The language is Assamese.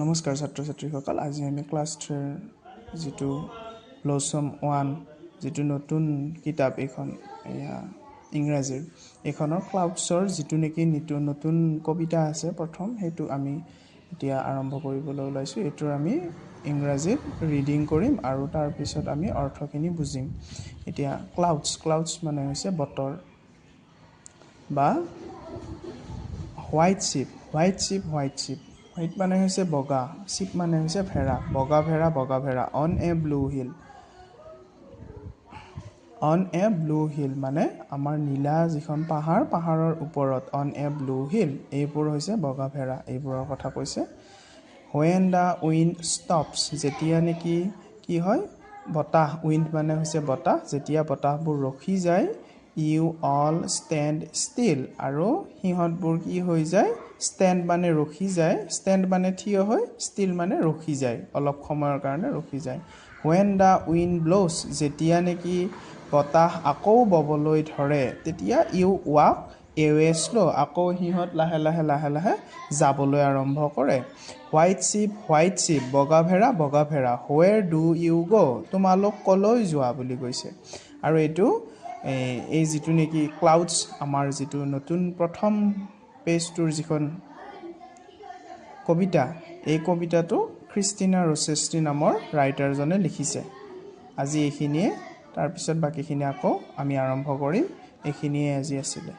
নমস্কাৰ ছাত্ৰ ছাত্ৰীসকল, আজি আমি ক্লাছ 3 যিটো ব্লছম 1 যিটো নতুন কিতাপ এইখন ইংৰাজীৰ এইখনৰ ক্লাউডছৰ যিটো নেকি নতুন কবিতা আছে প্ৰথম সেইটো আমি এতিয়া আৰম্ভ কৰিবলৈ ওলাইছোঁ। এইটোৰ আমি ইংৰাজীত ৰিডিং কৰিম আৰু তাৰ পিছত আমি অৰ্থখিনি বুজিম। এতিয়া ক্লাউডছ মানে হৈছে বতৰ বা হোৱাইট শ্বিপ। হোৱাইট মানে হৈছে বগা, শ্বিপ মানে হৈছে ভেড়া, বগা ভেড়া। অন এ ব্লু হিল মানে আমাৰ নীলা যিখন পাহাৰৰ ওপৰত অন এ ব্লু হিল, এইবোৰ হৈছে বগা ভেড়া, এইবোৰৰ কথা কৈছে। হোৱেন দ্য উইণ্ড ষ্টপছ, যেতিয়া নেকি কি হয় বতাহ, উইণ্ড মানে হৈছে বতাহ, যেতিয়া বতাহবোৰ ৰখি যায়, ইউ অল ষ্টেণ্ড ষ্টিল, আৰু সিহঁতবোৰ কি হৈ যায়, ষ্টেণ্ড মানে ৰখি যায়, ষ্টেণ্ড মানে থিয় হয়, ষ্টিল মানে ৰখি যায়, অলপ সময়ৰ কাৰণে ৰখি যায়। হোৱেন দ্য উইণ্ড ব্ল'ছ, যেতিয়া নেকি বতাহ আকৌ ববলৈ ধৰে, তেতিয়া ইউ ৱাক এৱে শ্ল', আকৌ সিহঁত লাহে লাহে যাবলৈ আৰম্ভ কৰে। হোৱাইট শ্বিপ, বগা ভেড়া, হোৱেৰ ডু ইউ গ', তোমালোক কলৈ যোৱা বুলি কৈছে। আৰু এইটো এই যিটো নেকি ক্লাউডছ, আমাৰ যিটো নতুন প্ৰথম পেজটোৰ যিখন কবিতা, এই কবিতাটো ক্ৰিষ্টিনা ৰচেষ্টি নামৰ ৰাইটাৰজনে লিখিছে। আজি এইখিনিয়ে, তাৰপিছত বাকীখিনি আকৌ আমি আৰম্ভ কৰিম। এইখিনিয়ে আজি আছিলে।